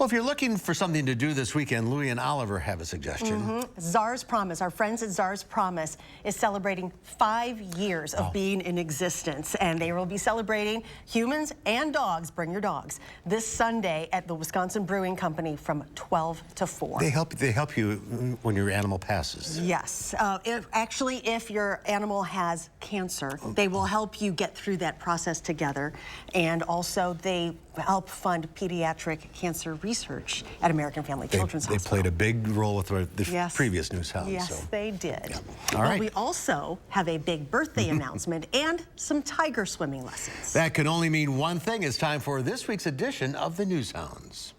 Well, if you're looking for something to do this weekend, Lui and Oliver have a suggestion. Czar's Promise, our friends at Czar's Promise, is celebrating 5 years of being in existence, and they will be celebrating humans and dogs. Bring your dogs this Sunday at the Wisconsin Brewing Company from 12 to 4. They help you when your animal passes. Yes, if your animal has cancer, they will help you get through that process together, and also they help fund pediatric cancer research at American Family Children's Hospital. They played a big role with the previous Newshounds. Yes, they did. Yeah. All right. We also have a big birthday announcement and some tiger swimming lessons. That can only mean one thing. It's time for this week's edition of the Newshounds.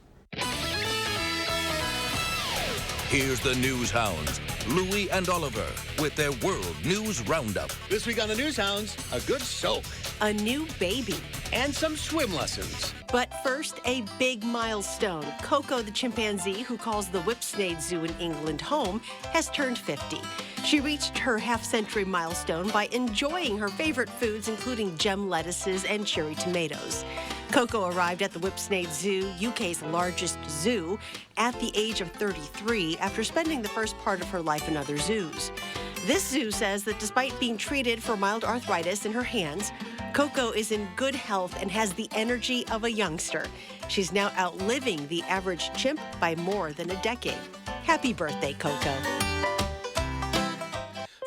Here's the Newshounds, Lui and Oliver, with their World News Roundup. This week on the Newshounds, a good soak. A new baby. And some swim lessons. But first, a big milestone. Coco the chimpanzee, who calls the Whipsnade Zoo in England home, has turned 50. She reached her half-century milestone by enjoying her favorite foods, including gem lettuces and cherry tomatoes. Coco arrived at the Whipsnade Zoo, UK's largest zoo, at the age of 33 after spending the first part of her life in other zoos. This zoo says that despite being treated for mild arthritis in her hands, Coco is in good health and has the energy of a youngster. She's now outliving the average chimp by more than a decade. Happy birthday, Coco.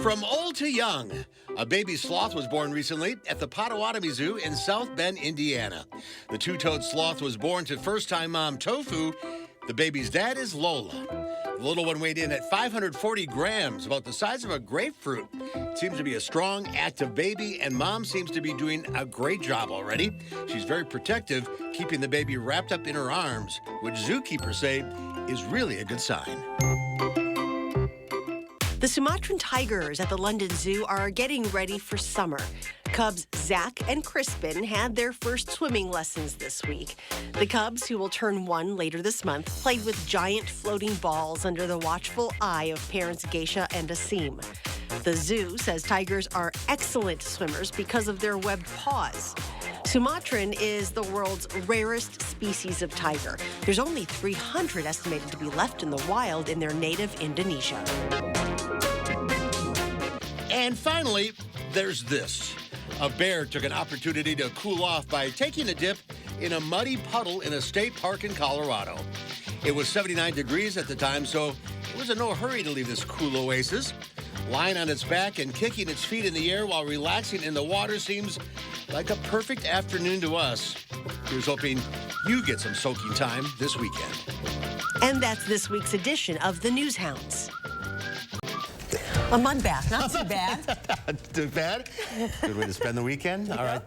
From old to young, a baby sloth was born recently at the Potawatomi Zoo in South Bend, Indiana. The two-toed sloth was born to first-time mom Tofu. The baby's dad is Lola. The little one weighed in at 540 grams, about the size of a grapefruit. It seems to be a strong, active baby, and mom seems to be doing a great job already. She's very protective, keeping the baby wrapped up in her arms, which zookeepers say is really a good sign. The Sumatran tigers at the London Zoo are getting ready for summer. Cubs Zach and Crispin had their first swimming lessons this week. The cubs, who will turn 1 later this month, played with giant floating balls under the watchful eye of parents Geisha and Asim. The zoo says tigers are excellent swimmers because of their webbed paws. Sumatran is the world's rarest species of tiger. There's only 300 estimated to be left in the wild in their native Indonesia. And finally, there's this. A bear took an opportunity to cool off by taking a dip in a muddy puddle in a state park in Colorado. It was 79 degrees at the time, so it was in no hurry to leave this cool oasis. Lying on its back and kicking its feet in the air while relaxing in the water seems like a perfect afternoon to us. Here's hoping you get some soaking time this weekend. And that's this week's edition of the Newshounds. A mud bath, not too bad. Too bad? Good way to spend the weekend. All right.